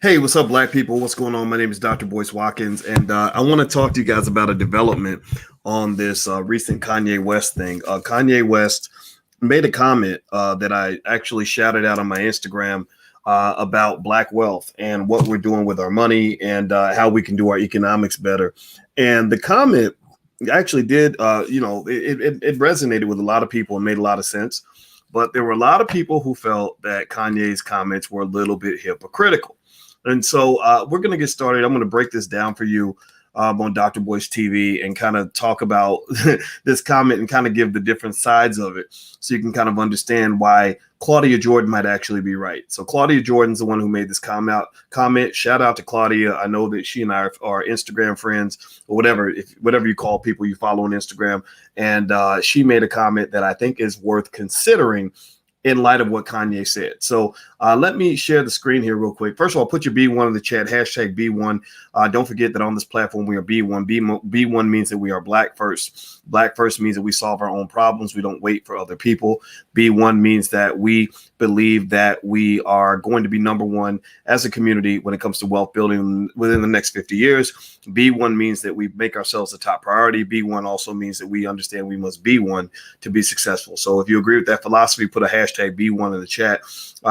Hey, what's up, black people? What's going on? My name is Dr. Boyce Watkins, and I want to talk to you guys about a development on this recent Kanye West thing. Kanye West made a comment that I actually shouted out on my Instagram about black wealth and what we're doing with our money and how we can do our economics better. And the comment actually did, it resonated with a lot of people and made a lot of sense. But there were a lot of people who felt that Kanye's comments were a little bit hypocritical. And so we're going to get started. I'm going to break this down for you on Dr. Boyce TV and kind of talk about this comment and kind of give the different sides of it so you can kind of understand why Claudia Jordan might actually be right. So Claudia Jordan's the one who made this comment. Shout out to Claudia. I know that she and I are Instagram friends or whatever you call people you follow on Instagram. And she made a comment that I think is worth considering in light of what Kanye said. So let me share the screen here real quick. First of all, put your B1 in the chat, hashtag B1. Don't forget that on this platform, we are B1. B1 means that we are black first. Black first means that we solve our own problems. We don't wait for other people. B1 means that we believe that we are going to be number one as a community when it comes to wealth building within the next 50 years. B1 means that we make ourselves a top priority. B1 also means that we understand we must be one to be successful. So if you agree with that philosophy, put a hashtag B1 in the chat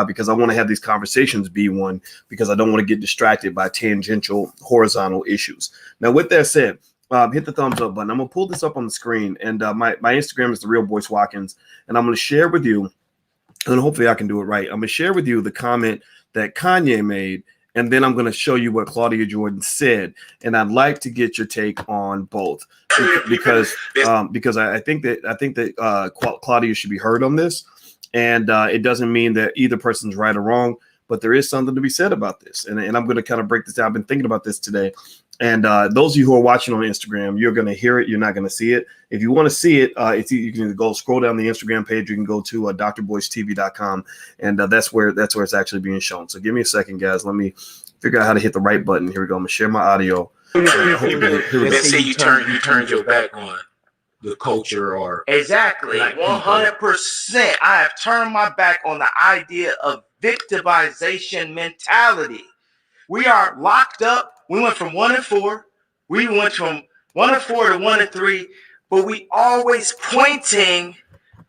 because I want to have these conversations B1 because I don't want to get distracted by tangential horizontal issues. Now, with that said, hit the thumbs up button. I'm going to pull this up on the screen. And my Instagram is The Real Boyce Watkins. And I'm going to share with you, and hopefully I can do it right. I'm going to share with you the comment that Kanye made. And then I'm going to show you what Claudia Jordan said. And I'd like to get your take on both because I think that Claudia should be heard on this. And it doesn't mean that either person's right or wrong, but there is something to be said about this. And I'm going to kind of break this down. I've been thinking about this today. And those of you who are watching on Instagram, you're going to hear it. You're not going to see it. If you want to see it, you can go scroll down the Instagram page. You can go to drboycetv.com, and that's where it's actually being shown. So give me a second, guys. Let me figure out how to hit the right button. Here we go. I'm going to share my audio. Let's say you turned your back on the culture or exactly 100%. I have turned my back on the idea of victimization mentality. We are locked up. We went from 1 and 4. We went from 1 and 4 to 1 and 3, but we always pointing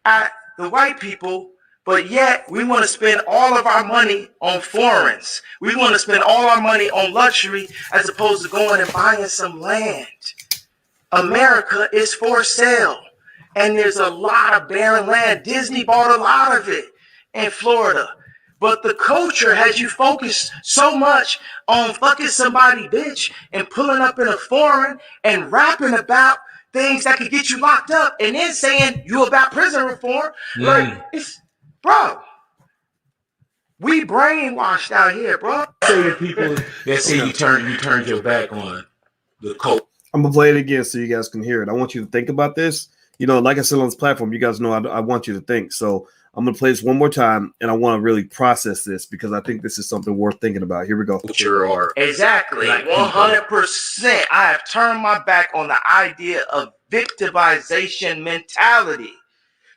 at the white people, but yet we want to spend all of our money on foreigns. We want to spend all our money on luxury as opposed to going and buying some land. America is for sale, and there's a lot of barren land. Disney bought a lot of it in Florida, but the culture has you focused so much on fucking somebody, bitch, and pulling up in a foreign and rapping about things that could get you locked up, and then saying you about prison reform. Like, it's, bro, we brainwashed out here, bro. Say people that say you turned your back on the culture. I'm going to play it again so you guys can hear it. I want you to think about this. You know, like I said on this platform, you guys know I want you to think. So I'm going to play this one more time, and I want to really process this because I think this is something worth thinking about. Here we go. Exactly. 100%. I have turned my back on the idea of victimization mentality.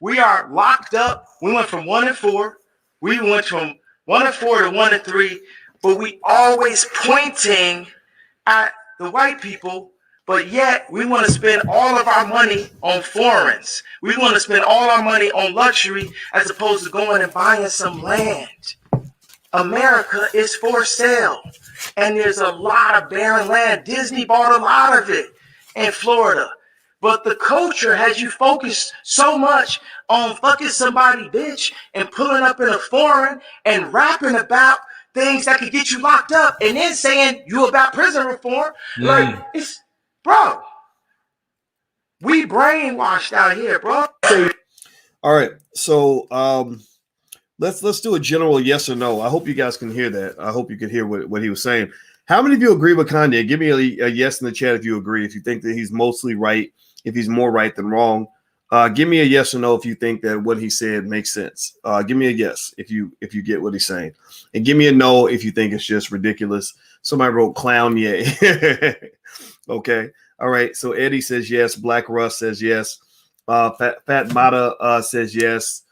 We are locked up. We went from 1 and 4. We went from 1 and 4 to 1 and 3, but we always pointing at the white people. But yet, we want to spend all of our money on foreigns. We want to spend all our money on luxury as opposed to going and buying some land. America is for sale, and there's a lot of barren land. Disney bought a lot of it in Florida, but the culture has you focused so much on fucking somebody, bitch, and pulling up in a foreign and rapping about things that could get you locked up, and then saying you about prison reform. Like, it's... Bro, we brainwashed out here, bro. All right, so let's do a general yes or no. I hope you guys can hear that. I hope you can hear what he was saying. How many of you agree with Kanye? Give me a yes in the chat if you agree. If you think that he's mostly right, if he's more right than wrong. Give me a yes or no if you think that what he said makes sense. Give me a yes if you get what he's saying, and give me a no if you think it's just ridiculous. Somebody wrote clown yay. Okay. All right. So Eddie says yes. Black Russ says yes. Fat Mata says yes.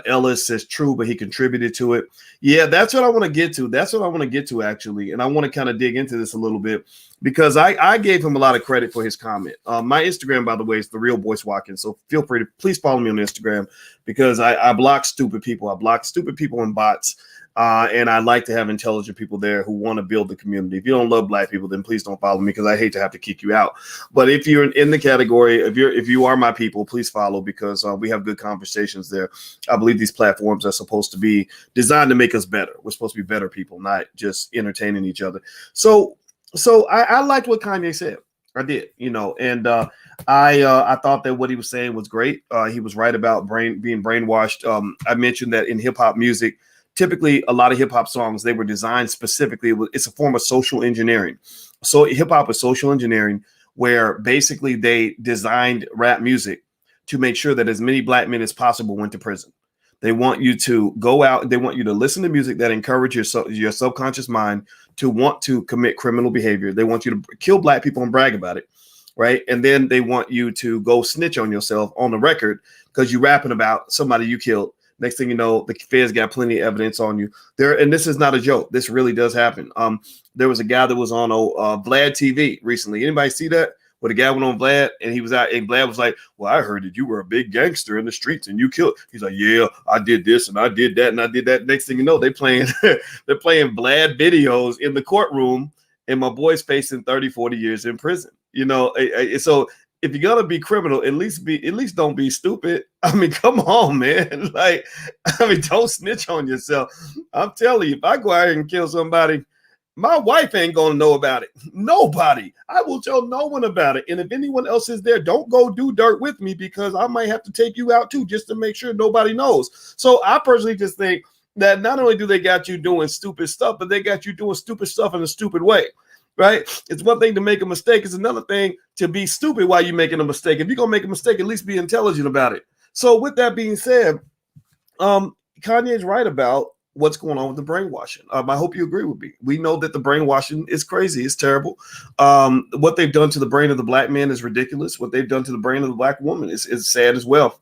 Ellis says true, but he contributed to it. Yeah, that's what I want to get to. That's what I want to get to, actually. And I want to kind of dig into this a little bit because I gave him a lot of credit for his comment. My Instagram, by the way, is The Real Boyce Watkins. So feel free to please follow me on Instagram because I block stupid people. I block stupid people and bots. And I like to have intelligent people there who want to build the community. If you don't love Black people, then please don't follow me because I hate to have to kick you out. But if you're in the category, if you are my people, please follow because we have good conversations there. I believe these platforms are supposed to be designed to make us better. We're supposed to be better people, not just entertaining each other. So I liked what Kanye said. I did, and I thought that what he was saying was great. He was right about being brainwashed. I mentioned that in hip hop music, typically, a lot of hip hop songs, they were designed specifically. It's a form of social engineering. So hip hop is social engineering where basically they designed rap music to make sure that as many Black men as possible went to prison. They want you to go out. They want you to listen to music that encourage your subconscious mind to want to commit criminal behavior. They want you to kill Black people and brag about it. Right. And then they want you to go snitch on yourself on the record because you're rapping about somebody you killed. Next thing you know, the feds got plenty of evidence on you there. And this is not a joke. This really does happen. There was a guy that was on Vlad TV recently. Anybody see that? Where the guy went on Vlad and he was out and Vlad was like, well, I heard that you were a big gangster in the streets and you killed. He's like, yeah, I did this and I did that and I did that. Next thing you know, they're playing Vlad videos in the courtroom and my boy's facing 30, 40 years in prison. So if you're gonna be criminal, at least don't be stupid. I mean, come on, man. Don't snitch on yourself. I'm telling you, if I go out here and kill somebody, my wife ain't gonna know about it. Nobody. I will tell no one about it. And if anyone else is there, don't go do dirt with me because I might have to take you out too, just to make sure nobody knows. So I personally just think that not only do they got you doing stupid stuff, but they got you doing stupid stuff in a stupid way. Right? It's one thing to make a mistake. It's another thing to be stupid while you're making a mistake. If you're going to make a mistake, at least be intelligent about it. So with that being said, Kanye's right about what's going on with the brainwashing. I hope you agree with me. We know that the brainwashing is crazy. It's terrible. What they've done to the brain of the Black man is ridiculous. What they've done to the brain of the Black woman is sad as well.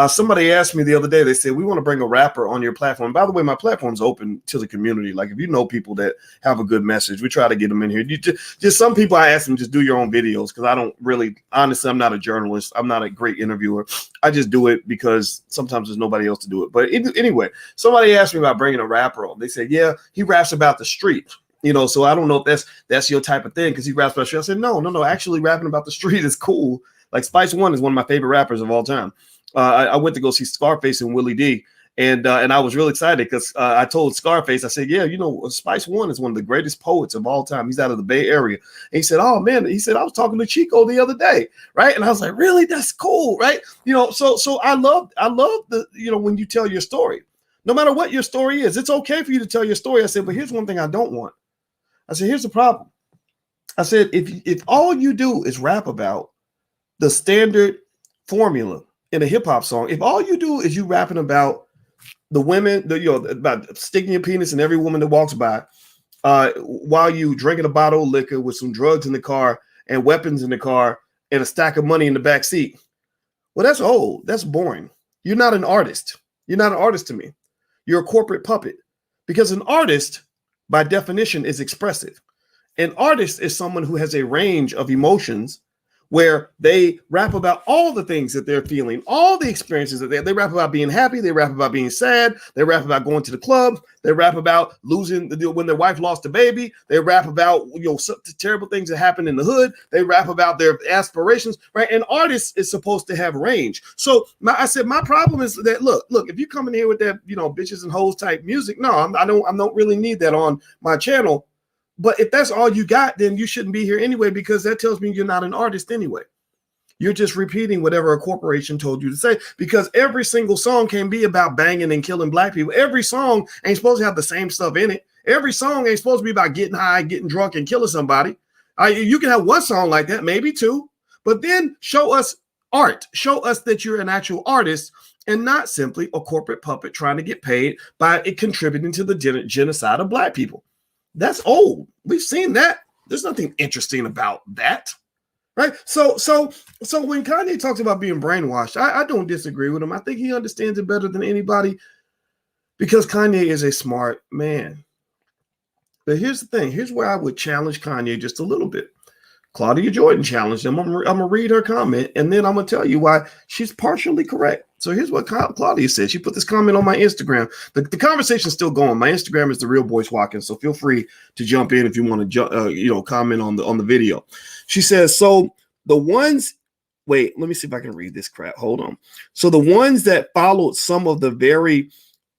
Somebody asked me the other day, they said, we want to bring a rapper on your platform. By the way, my platform's open to the community. Like if you know people that have a good message, we try to get them in here. Just some people I ask them, just do your own videos. Cause I don't really, honestly, I'm not a journalist. I'm not a great interviewer. I just do it because sometimes there's nobody else to do it. But anyway, somebody asked me about bringing a rapper on. They said, yeah, he raps about the street. So I don't know if that's your type of thing. Cause he raps about the street. I said, no, actually rapping about the street is cool. Like Spice One is one of my favorite rappers of all time. I went to go see Scarface and Willie D, and I was really excited because I told Scarface, I said, yeah, Spice One is one of the greatest poets of all time. He's out of the Bay Area. And he said, oh man, he said, I was talking to Chico the other day, right? And I was like, really? That's cool, right? So I love the, when you tell your story, no matter what your story is, it's okay for you to tell your story. I said, but here's one thing I don't want. I said, here's the problem. I said, if all you do is rap about the standard formula in a hip hop song, if all you do is you rapping about the women, about sticking your penis in every woman that walks by, while you drinking a bottle of liquor with some drugs in the car and weapons in the car and a stack of money in the back seat, well, that's old. That's boring. You're not an artist. You're not an artist to me. You're a corporate puppet because an artist, by definition, is expressive. An artist is someone who has a range of emotions where they rap about all the things that they're feeling, all the experiences that they rap about being happy, they rap about being sad, they rap about going to the club, they rap about losing when their wife lost a baby, they rap about terrible things that happen in the hood, they rap about their aspirations, right? An artist is supposed to have range. So I said my problem is that look, if you come in here with that bitches and hoes type music, no, I don't really need that on my channel. But if that's all you got, then you shouldn't be here anyway, because that tells me you're not an artist anyway. You're just repeating whatever a corporation told you to say, because every single song can be about banging and killing Black people. Every song ain't supposed to have the same stuff in it. Every song ain't supposed to be about getting high, getting drunk, and killing somebody. You can have one song like that, maybe two, but then show us art. Show us that you're an actual artist and not simply a corporate puppet trying to get paid by it contributing to the genocide of Black people. That's old. We've seen that. There's nothing interesting about that, Right. So when Kanye talks about being brainwashed, I don't disagree with him. I think he understands it better than anybody because Kanye is a smart man. But here's the thing. Here's where I would challenge Kanye just a little bit. Claudia Jordan challenged him. I'm going to read her comment, and then I'm going to tell you why she's partially correct. So here's what Claudia said. She put this comment on my Instagram. The conversation's still going. My Instagram is the Real Boyce Watkins, so feel free to jump in if you want to comment on the video. She says, so the ones, wait, let me see if I can read this crap. Hold on. So the ones that followed some of the very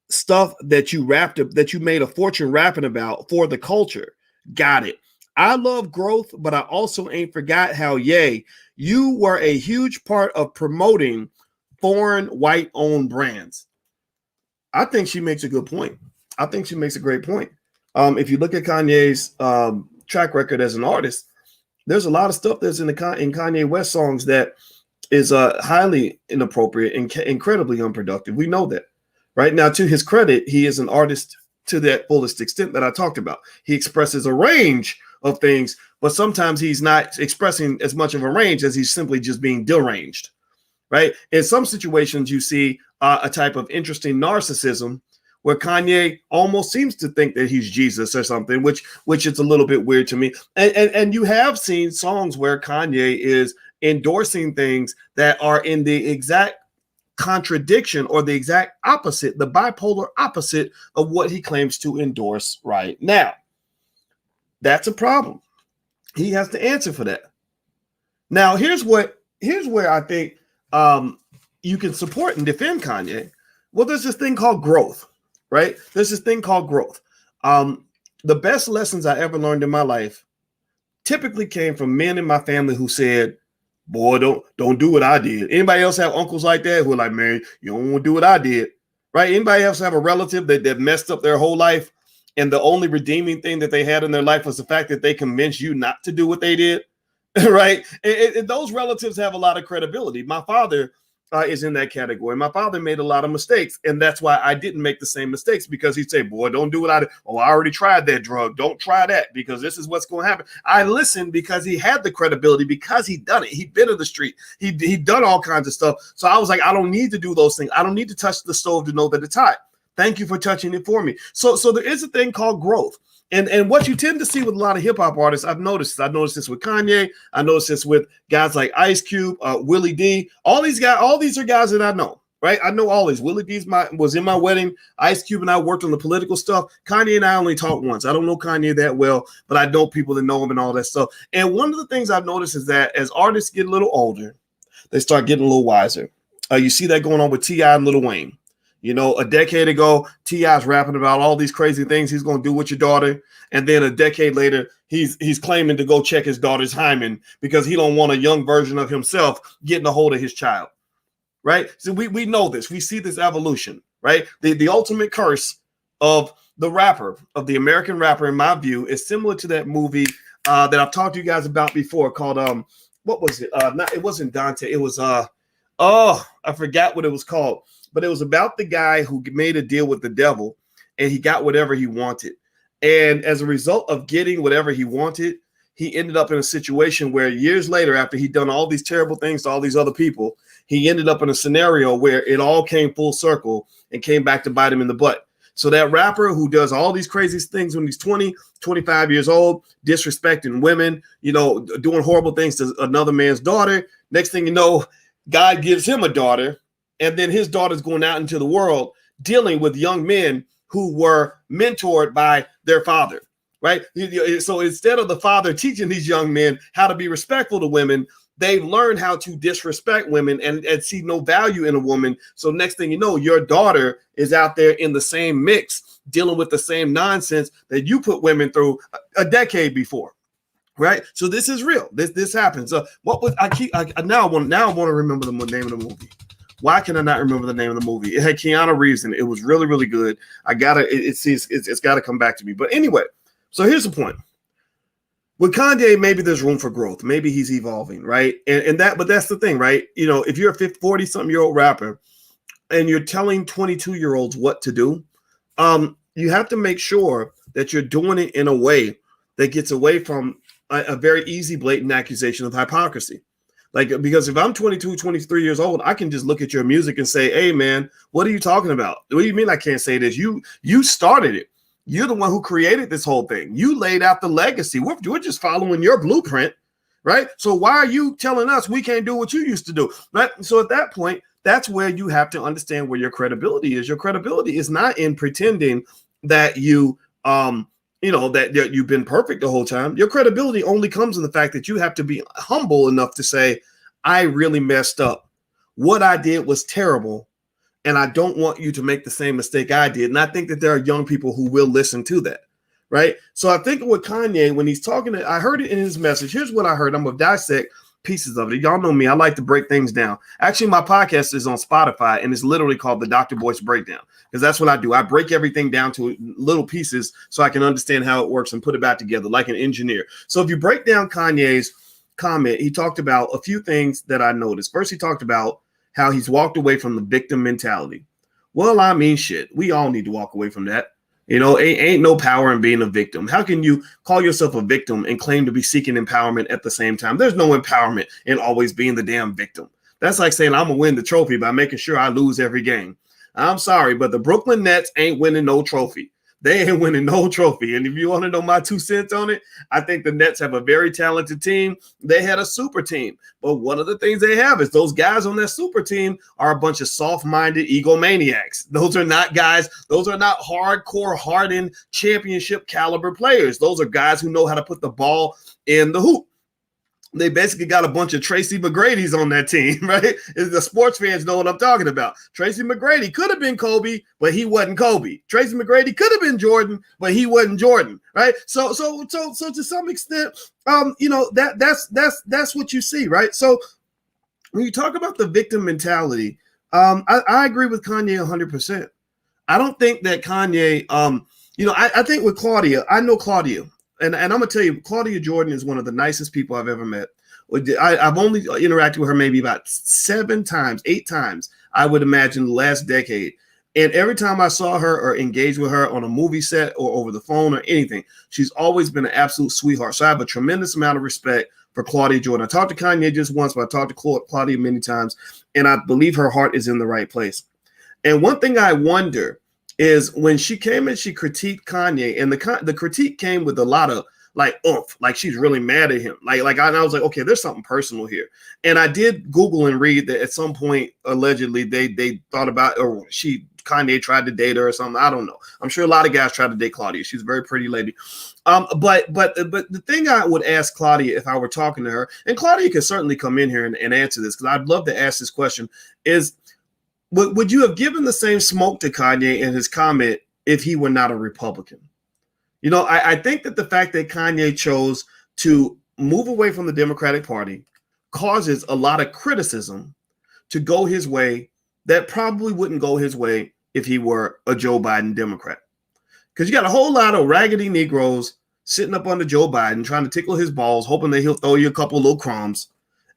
stuff that you made a fortune rapping about for the culture. Got it. I love growth, but I also ain't forgot how, you were a huge part of promoting foreign white-owned brands. I think she makes a good point. I think she makes a great point. If you look at Kanye's track record as an artist, there's a lot of stuff that's in Kanye West songs that is highly inappropriate and incredibly unproductive. We know that. Right now, to his credit, he is an artist to that fullest extent that I talked about. He expresses a range of things, but sometimes he's not expressing as much of a range as he's simply just being deranged, right? In some situations, you see a type of interesting narcissism where Kanye almost seems to think that he's Jesus or something, which is a little bit weird to me. And you have seen songs where Kanye is endorsing things that are in the exact contradiction or the exact opposite, the bipolar opposite of what he claims to endorse right now. That's a problem. He has to answer for that. Now, here's where I think you can support and defend Kanye. Well, there's this thing called growth, right? There's this thing called growth. The best lessons I ever learned in my life typically came from men in my family who said, boy, don't do what I did. Anybody else have uncles like that who are like, man, you don't want to do what I did, right? Anybody else have a relative that messed up their whole life and the only redeeming thing that they had in their life was the fact that they convinced you not to do what they did, right? And those relatives have a lot of credibility. My father is in that category. My father made a lot of mistakes, and that's why I didn't make the same mistakes, because he'd say, boy, don't do what I did. Oh, I already tried that drug. Don't try that, because this is what's going to happen. I listened because he had the credibility, because he'd done it. He'd been in the street. He'd done all kinds of stuff. So I was like, I don't need to do those things. I don't need to touch the stove to know that it's hot. Thank you for touching it for me. So there is a thing called growth. And what you tend to see with a lot of hip hop artists, I've noticed this with Kanye. I noticed this with guys like Ice Cube, Willie D. All these are guys that I know, right? I know all these. Willie D was in my wedding. Ice Cube and I worked on the political stuff. Kanye and I only talked once. I don't know Kanye that well, but I know people that know him and all that stuff. And one of the things I've noticed is that as artists get a little older, they start getting a little wiser. You see that going on with T.I. and Lil Wayne. You know, a decade ago, T.I.'s rapping about all these crazy things he's going to do with your daughter. And then a decade later, he's claiming to go check his daughter's hymen because he don't want a young version of himself getting a hold of his child, right? So we know this. We see this evolution, right? The ultimate curse of the rapper, of the American rapper, in my view, is similar to that movie that I've talked to you guys about before called, what was it? It wasn't Dante. It was, I forgot what it was called. But it was about the guy who made a deal with the devil and he got whatever he wanted. And as a result of getting whatever he wanted, he ended up in a situation where years later, after he'd done all these terrible things to all these other people, he ended up in a scenario where it all came full circle and came back to bite him in the butt. So that rapper who does all these crazy things when he's 20, 25 years old, disrespecting women, you know, doing horrible things to another man's daughter. Next thing you know, God gives him a daughter. And then his daughter's going out into the world dealing with young men who were mentored by their father, right? So instead of the father teaching these young men how to be respectful to women, they've learned how to disrespect women and see no value in a woman. So next thing you know, your daughter is out there in the same mix, dealing with the same nonsense that you put women through a decade before. Right. So this is real. This happens. So now I want to remember the name of the movie. Why can I not remember the name of the movie? It had Keanu Reeves in it. It was really, really good. It's got to come back to me. But anyway, so here's the point. With Kanye, maybe there's room for growth. Maybe he's evolving, right? But that's the thing, right? You know, if you're a 40-something-year-old rapper and you're telling 22-year-olds what to do, you have to make sure that you're doing it in a way that gets away from a very easy, blatant accusation of hypocrisy. Like, because if I'm 22, 23 years old, I can just look at your music and say, hey, man, what are you talking about? What do you mean I can't say this? You started it. You're the one who created this whole thing. You laid out the legacy. We're just following your blueprint, right? So why are you telling us we can't do what you used to do, right? So at that point, that's where you have to understand where your credibility is. Your credibility is not in pretending that that you've been perfect the whole time. Your credibility only comes in the fact that you have to be humble enough to say, I really messed up. What I did was terrible, and I don't want you to make the same mistake I did. And I think that there are young people who will listen to that, right? So I think with Kanye, when he's talking, I heard it in his message. Here's what I heard. I'm going to dissect pieces of it. Y'all know me. I like to break things down. Actually, my podcast is on Spotify, and it's literally called the Dr. Boyce Breakdown, because that's what I do. I break everything down to little pieces so I can understand how it works and put it back together like an engineer. So if you break down Kanye's comment, he talked about a few things that I noticed. First, he talked about how he's walked away from the victim mentality. Well, I mean, shit, we all need to walk away from that. Ain't no power in being a victim. How can you call yourself a victim and claim to be seeking empowerment at the same time? There's no empowerment in always being the damn victim. That's like saying I'm going to win the trophy by making sure I lose every game. I'm sorry, but the Brooklyn Nets ain't winning no trophy. They ain't winning no trophy. And if you want to know my 2 cents on it, I think the Nets have a very talented team. They had a super team. But one of the things they have is those guys on that super team are a bunch of soft-minded egomaniacs. Those are not guys. Those are not hardcore, hardened championship caliber players. Those are guys who know how to put the ball in the hoop. They basically got a bunch of Tracy McGrady's on that team, right? The sports fans know what I'm talking about. Tracy McGrady could have been Kobe, but he wasn't Kobe. Tracy McGrady could have been Jordan, but he wasn't Jordan, right? So to some extent, that's what you see, right? So when you talk about the victim mentality, I agree with Kanye 100%. I don't think that Kanye, I think with Claudia, I know Claudia. And I'm going to tell you, Claudia Jordan is one of the nicest people I've ever met. I've only interacted with her maybe about 8 times, I would imagine, the last decade. And every time I saw her or engaged with her on a movie set or over the phone or anything, she's always been an absolute sweetheart. So I have a tremendous amount of respect for Claudia Jordan. I talked to Kanye just once, but I talked to Claudia many times, and I believe her heart is in the right place. And one thing I wonder is when she came and she critiqued Kanye, and the critique came with a lot of oomph, like she's really mad at him. I was like, okay, there's something personal here. And I did Google and read that at some point, allegedly, they thought about, or Kanye tried to date her or something. I don't know. I'm sure a lot of guys tried to date Claudia. She's a very pretty lady. But the thing I would ask Claudia if I were talking to her, and Claudia could certainly come in here and answer this, because I'd love to ask this question, is, would you have given the same smoke to Kanye in his comment if he were not a Republican? I think that the fact that Kanye chose to move away from the Democratic Party causes a lot of criticism to go his way that probably wouldn't go his way if he were a Joe Biden Democrat. Because you got a whole lot of raggedy Negroes sitting up under Joe Biden trying to tickle his balls, hoping that he'll throw you a couple little crumbs.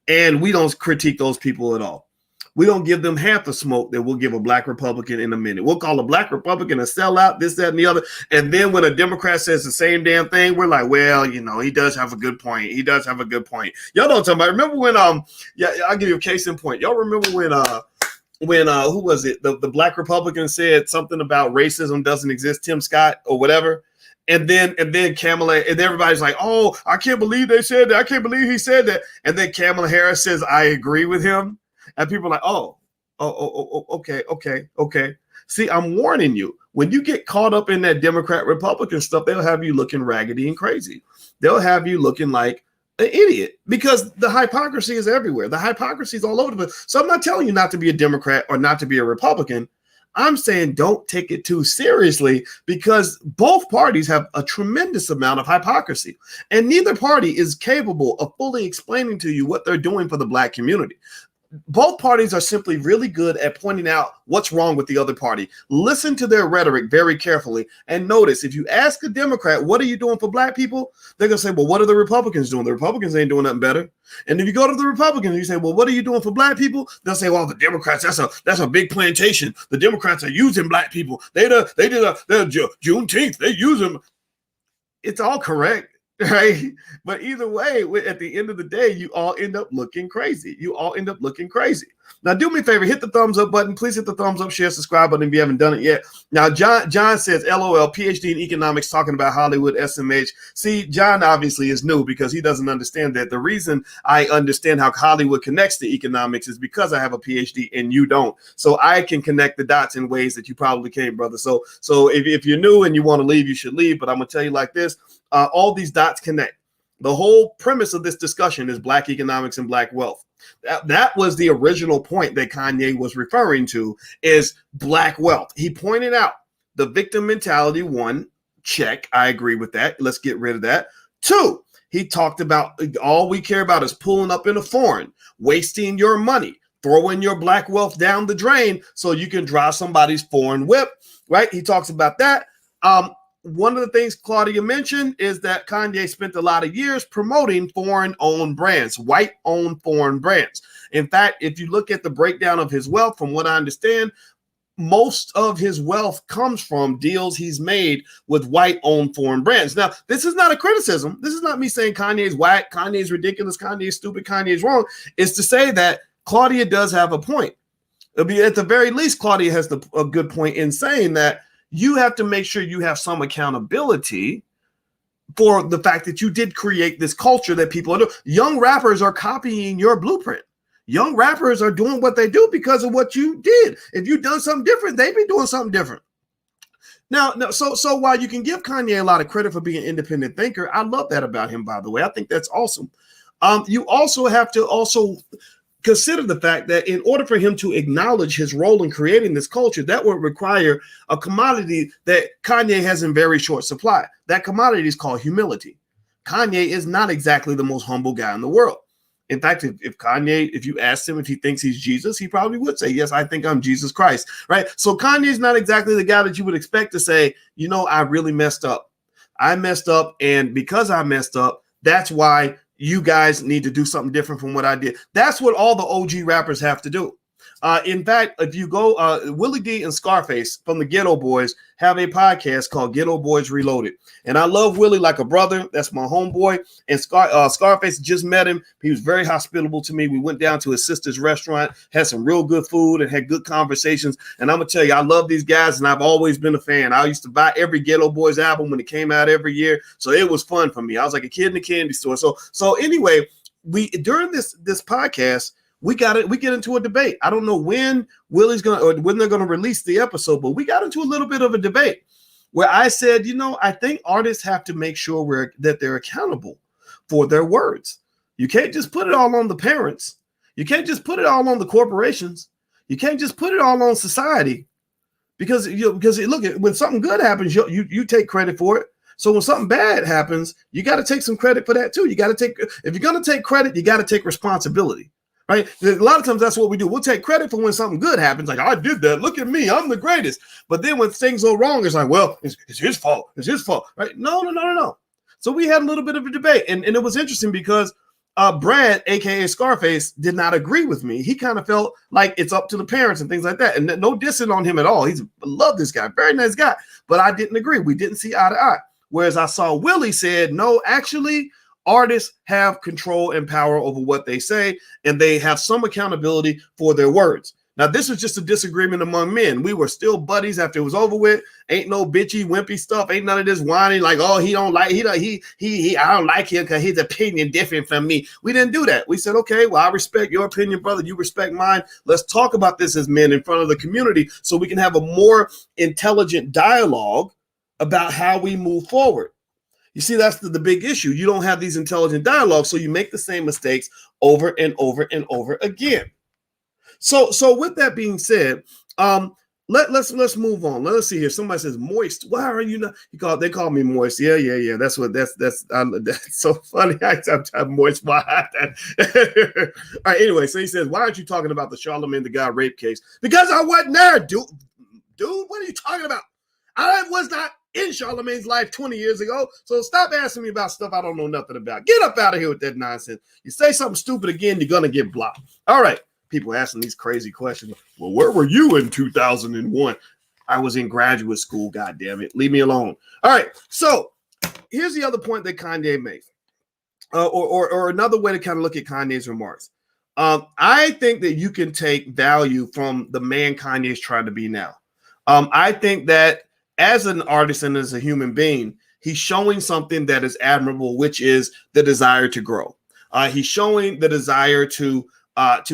And we don't critique those people at all. We don't give them half the smoke that we'll give a black Republican in a minute. We'll call a black Republican a sellout, this, that, and the other. And then when a Democrat says the same damn thing, we're like, well, he does have a good point. He does have a good point. Y'all know what I'm talking about. Remember when, I'll give you a case in point. Y'all remember when who was it? The black Republican said something about racism doesn't exist, Tim Scott or whatever. And then Kamala, and everybody's like, oh, I can't believe they said that. I can't believe he said that. And then Kamala Harris says, I agree with him. And people are like, okay. See, I'm warning you. When you get caught up in that Democrat-Republican stuff, they'll have you looking raggedy and crazy. They'll have you looking like an idiot, because the hypocrisy is everywhere. The hypocrisy is all over the place. So I'm not telling you not to be a Democrat or not to be a Republican. I'm saying don't take it too seriously, because both parties have a tremendous amount of hypocrisy, and neither party is capable of fully explaining to you what they're doing for the black community. Both parties are simply really good at pointing out what's wrong with the other party. Listen to their rhetoric very carefully, and notice if you ask a Democrat, what are you doing for black people? They're going to say, well, what are the Republicans doing? The Republicans ain't doing nothing better. And if you go to the Republicans, you say, well, what are you doing for black people? They'll say, well, the Democrats, that's a big plantation. The Democrats are using black people. They did Juneteenth. They use them. It's all correct. right? But either way, at the end of the day, you all end up looking crazy. You all end up looking crazy. Now, do me a favor, hit the thumbs up button. Please hit the thumbs up, share, subscribe button if you haven't done it yet. Now, John says, LOL, PhD in economics talking about Hollywood SMH. See, John obviously is new because he doesn't understand that. The reason I understand how Hollywood connects to economics is because I have a PhD and you don't. So I can connect the dots in ways that you probably can't, brother. So if you're new and you want to leave, you should leave. But I'm going to tell you like this, all these dots connect. The whole premise of this discussion is Black economics and Black wealth. That was the original point that Kanye was referring to, is Black wealth. He pointed out the victim mentality. One, check. I agree with that. Let's get rid of that. Two, he talked about all we care about is pulling up in a foreign, wasting your money, throwing your Black wealth down the drain so you can drive somebody's foreign whip, right? He talks about that. One of the things Claudia mentioned is that Kanye spent a lot of years promoting foreign-owned brands, white-owned foreign brands. In fact, if you look at the breakdown of his wealth, from what I understand, most of his wealth comes from deals he's made with white-owned foreign brands. Now, this is not a criticism. This is not me saying Kanye's whack, Kanye's ridiculous, Kanye's stupid, Kanye's wrong. It's to say that Claudia does have a point. At the very least, Claudia has a good point in saying that you have to make sure you have some accountability for the fact that you did create this culture that people are doing. Young rappers are copying your blueprint. Young rappers are doing what they do because of what you did. If you've done something different, they've been doing something different. Now, so while you can give Kanye a lot of credit for being an independent thinker, I love that about him, by the way. I think that's awesome. You also have to consider the fact that in order for him to acknowledge his role in creating this culture, that would require a commodity that Kanye has in very short supply. That commodity is called humility. Kanye is not exactly the most humble guy in the world. In fact, if you asked him if he thinks he's Jesus, he probably would say, yes, I think I'm Jesus Christ, right? So Kanye's not exactly the guy that you would expect to say, you know, I really messed up. I messed up, and because I messed up, that's why you guys need to do something different from what I did. That's what all the OG rappers have to do. In fact, if you go, Willie D and Scarface from the Ghetto Boys have a podcast called Ghetto Boys Reloaded. And I love Willie like a brother. That's my homeboy. And Scarface just met him. He was very hospitable to me. We went down to his sister's restaurant, had some real good food and had good conversations. And I'm going to tell you, I love these guys, and I've always been a fan. I used to buy every Ghetto Boys album when it came out every year. So it was fun for me. I was like a kid in a candy store. So anyway, during this podcast, we get into a debate. I don't know when when they're gonna release the episode, but we got into a little bit of a debate where I said, you know, I think artists have to make sure that they're accountable for their words. You can't just put it all on the parents. You can't just put it all on the corporations. You can't just put it all on society, because look, when something good happens, you take credit for it. So when something bad happens, you got to take some credit for that too. If you're gonna take credit, you got to take responsibility. Right? A lot of times that's what we do. We'll take credit for when something good happens. Like, I did that. Look at me. I'm the greatest. But then when things go wrong, it's like, well, it's his fault. It's his fault. Right? No. So we had a little bit of a debate. And it was interesting because Brad, a.k.a. Scarface, did not agree with me. He kind of felt like it's up to the parents and things like that. And no dissing on him at all. I love this guy. Very nice guy. But I didn't agree. We didn't see eye to eye. Whereas I saw Willie said, no, actually, artists have control and power over what they say, and they have some accountability for their words. Now, this was just a disagreement among men. We were still buddies after it was over with. Ain't no bitchy, wimpy stuff. Ain't none of this whining like, oh, I don't like him because his opinion different from me. We didn't do that. We said, okay, well, I respect your opinion, brother. You respect mine. Let's talk about this as men in front of the community so we can have a more intelligent dialogue about how we move forward. You see, that's the big issue. You don't have these intelligent dialogues, so you make the same mistakes over and over and over again. So with that being said, let's move on. Let's see here. Somebody says moist. Why are you not? They call me moist. Yeah. That's so funny. I'm moist. Why? All right. Anyway, so he says, why aren't you talking about the Charlamagne the God rape case? Because I wasn't there, dude. What are you talking about? I was not in Charlamagne's life 20 years ago. So stop asking me about stuff I don't know nothing about. Get up out of here with that nonsense. You say something stupid again, you're going to get blocked. All right. People asking these crazy questions. Well, where were you in 2001? I was in graduate school. God damn it. Leave me alone. All right. So here's the other point that Kanye makes, or another way to kind of look at Kanye's remarks. I think that you can take value from the man Kanye is trying to be now. I think that as an artist and as a human being, he's showing something that is admirable, which is the desire to grow. He's showing the desire to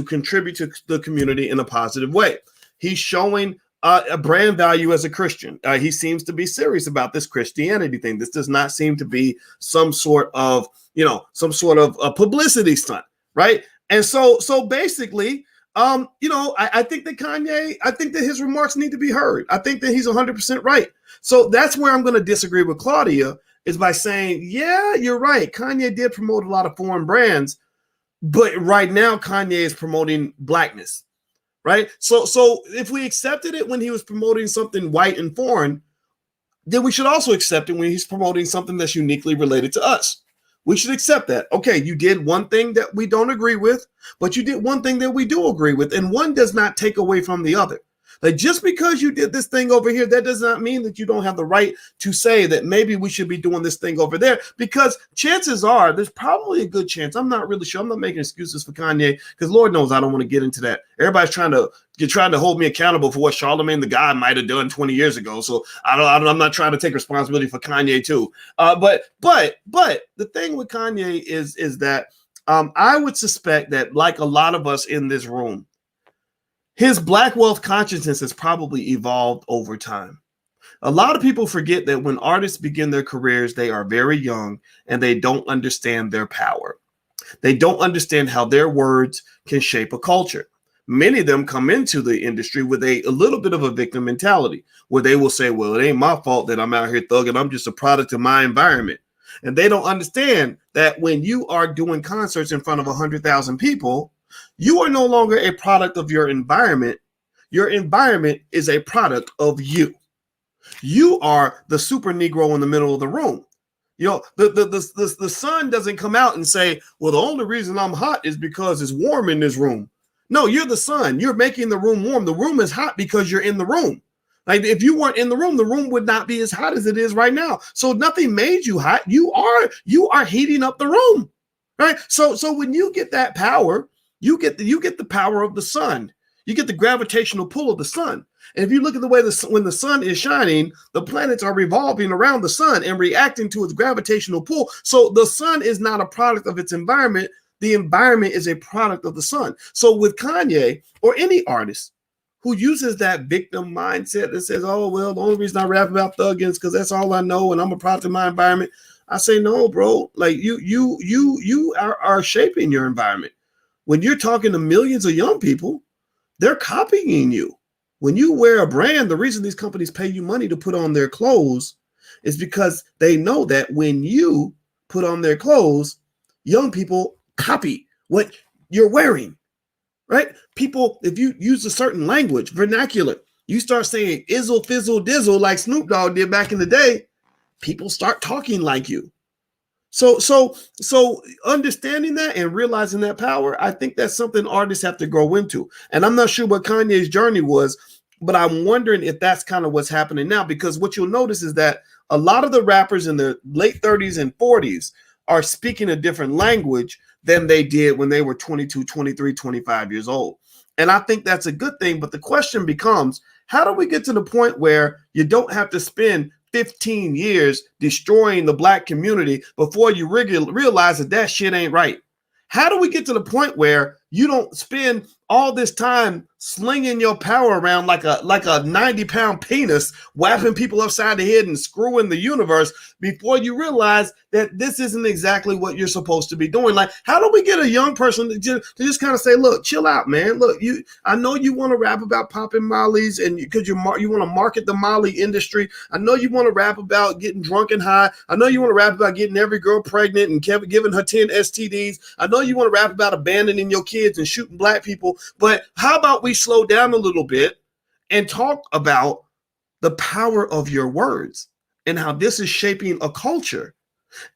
contribute to the community in a positive way. He's showing a brand value as a Christian. He seems to be serious about this Christianity thing. This does not seem to be some sort of a publicity stunt, right? And so basically, I think that Kanye, I think that his remarks need to be heard. I think that he's 100% right. So that's where I'm going to disagree with Claudia, is by saying, yeah, you're right. Kanye did promote a lot of foreign brands, but right now Kanye is promoting blackness, right? So if we accepted it when he was promoting something white and foreign, then we should also accept it when he's promoting something that's uniquely related to us. We should accept that. Okay, you did one thing that we don't agree with, but you did one thing that we do agree with, and one does not take away from the other. Like, just because you did this thing over here, that does not mean that you don't have the right to say that maybe we should be doing this thing over there, because chances are there's probably a good chance. I'm not really sure. I'm not making excuses for Kanye, because Lord knows I don't want to get into that. Everybody's trying to hold me accountable for what Charlemagne the God might have done 20 years ago. So I'm not trying to take responsibility for Kanye too. But the thing with Kanye is that I would suspect that, like a lot of us in this room, his black wealth consciousness has probably evolved over time. A lot of people forget that when artists begin their careers, they are very young and they don't understand their power. They don't understand how their words can shape a culture. Many of them come into the industry with a little bit of a victim mentality, where they will say, well, it ain't my fault that I'm out here thugging. I'm just a product of my environment. And they don't understand that when you are doing concerts in front of 100,000 people, you are no longer a product of your environment. Your environment is a product of you. You are the super Negro in the middle of the room. You know, the sun doesn't come out and say, well, the only reason I'm hot is because it's warm in this room. No, you're the sun. You're making the room warm. The room is hot because you're in the room. Like, if you weren't in the room would not be as hot as it is right now. So nothing made you hot. You are heating up the room, right? So when you get that power, you get the power of the sun. You get the gravitational pull of the sun. And if you look at the way when the sun is shining, the planets are revolving around the sun and reacting to its gravitational pull. So the sun is not a product of its environment. The environment is a product of the sun. So with Kanye or any artist who uses that victim mindset that says, oh, well, the only reason I rap about thugging is because that's all I know and I'm a product of my environment, I say, no, bro. Like, you are shaping your environment. When you're talking to millions of young people, they're copying you. When you wear a brand, the reason these companies pay you money to put on their clothes is because they know that when you put on their clothes, young people copy what you're wearing, right? People, if you use a certain language, vernacular, you start saying izzle, fizzle, dizzle like Snoop Dogg did back in the day, people start talking like you. So understanding that and realizing that power, I think that's something artists have to grow into. And I'm not sure what Kanye's journey was, but I'm wondering if that's kind of what's happening now, because what you'll notice is that a lot of the rappers in the late 30s and 40s are speaking a different language than they did when they were 22, 23, 25 years old. And I think that's a good thing. But the question becomes, how do we get to the point where you don't have to spend 15 years destroying the black community before you realize that shit ain't right? How do we get to the point where you don't spend all this time slinging your power around like a 90-pound penis, whapping people upside the head and screwing the universe before you realize that this isn't exactly what you're supposed to be doing? Like, how do we get a young person to just kind of say, look, chill out, man. Look, I know you want to rap about popping mollies and because you want to market the molly industry. I know you want to rap about getting drunk and high. I know you want to rap about getting every girl pregnant and giving her 10 STDs. I know you want to rap about abandoning your kids and shooting black people. But how about we slow down a little bit and talk about the power of your words and how this is shaping a culture?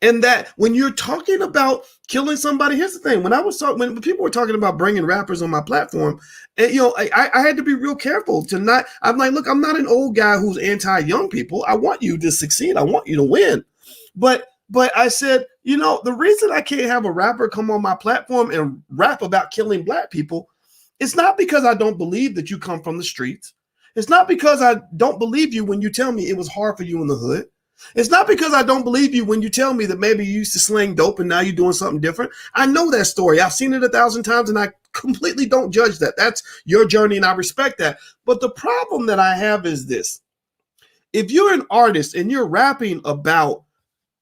And that when you're talking about killing somebody, here's the thing. When people were talking about bringing rappers on my platform, and I had to be real careful to not. I'm like, look, I'm not an old guy who's anti-young people. I want you to succeed. I want you to win. But I said, you know, the reason I can't have a rapper come on my platform and rap about killing black people, it's not because I don't believe that you come from the streets. It's not because I don't believe you when you tell me it was hard for you in the hood. It's not because I don't believe you when you tell me that maybe you used to sling dope and now you're doing something different. I know that story. I've seen it 1,000 times and I completely don't judge that. That's your journey and I respect that. But the problem that I have is this. If you're an artist and you're rapping about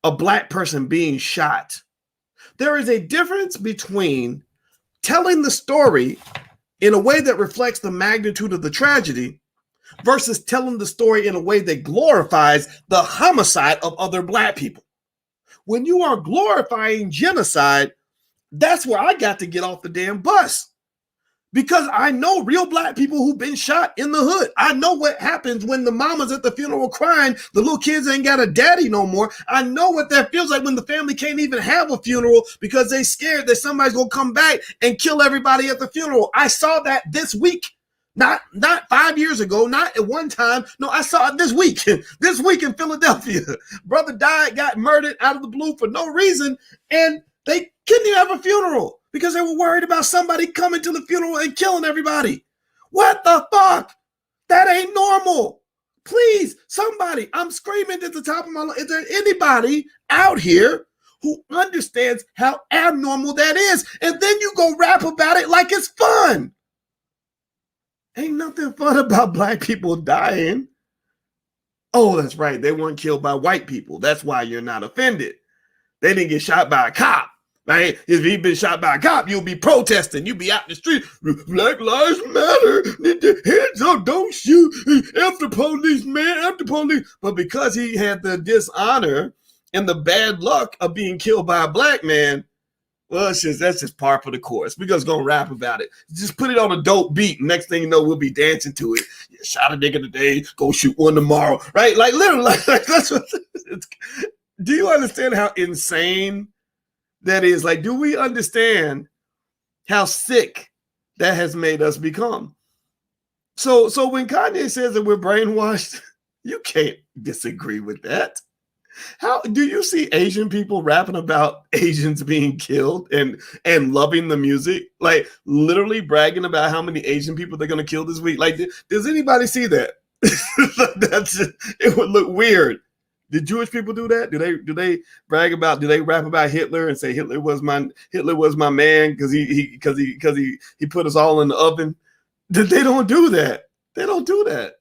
a black person being shot, there is a difference between telling the story in a way that reflects the magnitude of the tragedy versus telling the story in a way that glorifies the homicide of other black people. When you are glorifying genocide, that's where I got to get off the damn bus. Because I know real black people who've been shot in the hood. I know what happens when the mama's at the funeral crying, the little kids ain't got a daddy no more. I know what that feels like when the family can't even have a funeral because they scared that somebody's gonna come back and kill everybody at the funeral. I saw that this week. Not 5 years ago, not at one time. No, I saw it this week. This week in Philadelphia. Brother died, got murdered out of the blue for no reason, and they couldn't even have a funeral because they were worried about somebody coming to the funeral and killing everybody. What the fuck? That ain't normal. Please, somebody, I'm screaming at the top of my lungs. Is there anybody out here who understands how abnormal that is? And then you go rap about it like it's fun. Ain't nothing fun about black people dying. Oh, that's right. They weren't killed by white people. That's why you're not offended. They didn't get shot by a cop. Right? If he'd been shot by a cop, you'll be protesting. You'll be out in the street. Black lives matter. Hands up, don't shoot. F the police, man. F the police. But because he had the dishonor and the bad luck of being killed by a black man, well, that's just par for the course. We're just going to rap about it. Just put it on a dope beat. Next thing you know, we'll be dancing to it. You shot a nigga today, go shoot one tomorrow. Right? Like, literally, like that's what it's. Do you understand how insane that is? Like, do we understand how sick that has made us become? So when Kanye says that we're brainwashed, you can't disagree with that. How do you see Asian people rapping about Asians being killed and loving the music? Like literally bragging about how many Asian people they're going to kill this week. Like, does anybody see that? It would look weird. Did Jewish people do that? Do they brag about? Do they rap about Hitler and say Hitler was my man because he put us all in the oven? They don't do that. They don't do that.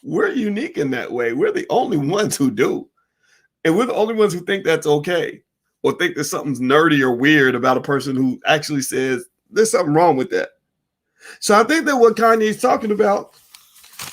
We're unique in that way. We're the only ones who do. And we're the only ones who think that's okay or think there's something nerdy or weird about a person who actually says there's something wrong with that. So I think that what Kanye is talking about,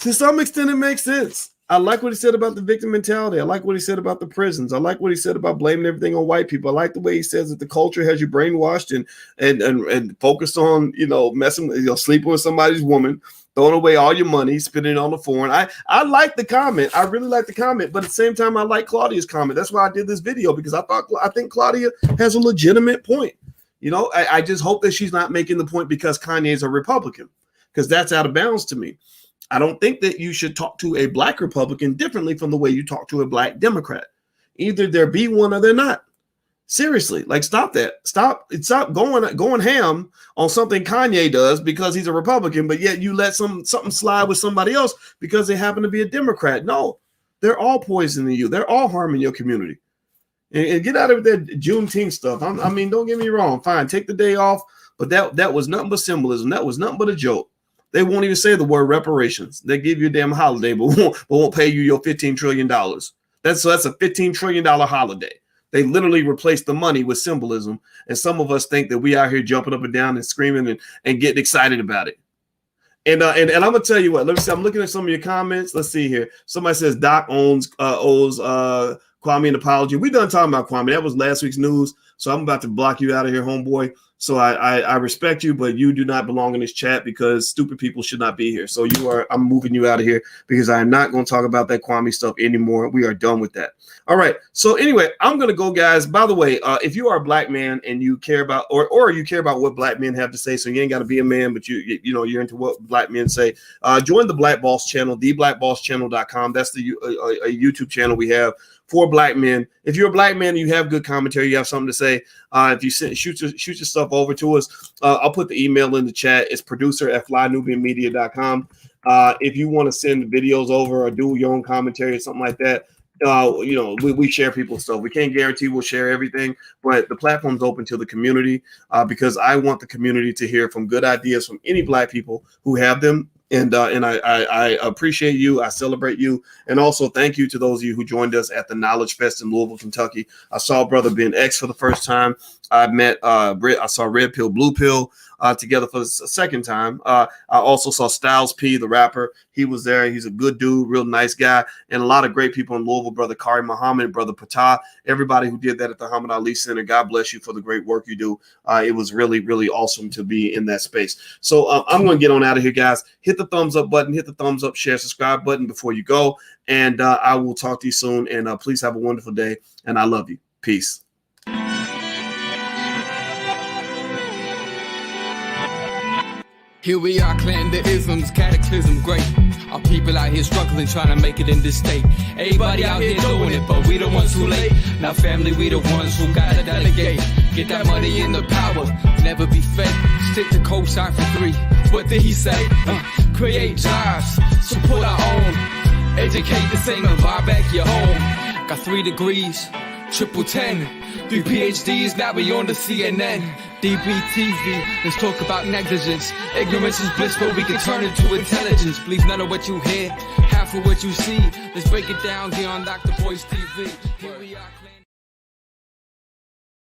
to some extent, it makes sense. I like what he said about the victim mentality. I like what he said about the prisons. I like what he said about blaming everything on white people. I like the way he says that the culture has you brainwashed and focused on, messing, sleeping with somebody's woman, throwing away all your money, spending it on the foreign. I like the comment. I really like the comment, but at the same time, I like Claudia's comment. That's why I did this video, because I think Claudia has a legitimate point. I just hope that she's not making the point because Kanye is a Republican, because that's out of bounds to me. I don't think that you should talk to a black Republican differently from the way you talk to a black Democrat. Either there be one or they're not. Seriously, like stop that. Stop going ham on something Kanye does because he's a Republican, but yet you let something slide with somebody else because they happen to be a Democrat. No, they're all poisoning you. They're all harming your community. And get out of that Juneteenth stuff. I mean, don't get me wrong. Fine, take the day off, but that was nothing but symbolism. That was nothing but a joke. They won't even say the word reparations. They give you a damn holiday, but won't pay you your $15 trillion. That's a $15 trillion holiday. They literally replaced the money with symbolism. And some of us think that we out here jumping up and down and screaming and getting excited about it. And I'm gonna tell you what. Let me see. I'm looking at some of your comments. Let's see here. Somebody says Doc owes Kwame an apology. We done talking about Kwame. That was last week's news. So I'm about to block you out of here, homeboy. So I respect you, but you do not belong in this chat because stupid people should not be here. So I'm moving you out of here because I am not going to talk about that Kwame stuff anymore. We are done with that. All right. So anyway, I'm going to go, guys. By the way, if you are a black man and you care about, or you care about what black men have to say, so you ain't got to be a man, but you're into what black men say, join the Black Boss channel, theblackbosschannel.com. That's the a YouTube channel we have for black men. If you're a black man and you have good commentary, you have something to say, if you shoot your stuff over to us, I'll put the email in the chat. It's producer@flynubianmedia.com. If you want to send videos over or do your own commentary or something like that, we share people's stuff. We can't guarantee we'll share everything, but the platform's open to the community because I want the community to hear from good ideas from any black people who have them. And I appreciate you. I celebrate you. And also thank you to those of you who joined us at the Knowledge Fest in Louisville, Kentucky. I saw Brother Ben X for the first time. I saw Red Pill, Blue Pill together for the second time. I also saw Styles P, the rapper. He was there. He's a good dude, real nice guy. And a lot of great people in Louisville, Brother Kari Muhammad, Brother Patah, everybody who did that at the Muhammad Ali Center. God bless you for the great work you do. It was really, really awesome to be in that space. So I'm going to get on out of here, guys. Hit the thumbs up button, hit the thumbs up, share, subscribe button before you go. And I will talk to you soon. And please have a wonderful day. And I love you. Peace. Here we are, clan the isms, cataclysm, great. Our people out here struggling, trying to make it in this state. Everybody out here doing it, but we the ones too late. Now family, we the ones who gotta delegate. Get that money in the power, never be fake. Stick to cosign for 3. What did he say? Create jobs, support our own. Educate the same and buy back your home. Got 3 degrees, triple 10. 3 PhDs, now we on the CNN. DBTV, let's talk about negligence. Ignorance is bliss, but we can turn it to intelligence. Believe none of what you hear, half of what you see. Let's break it down here on Dr. Boyce TV. Here we are.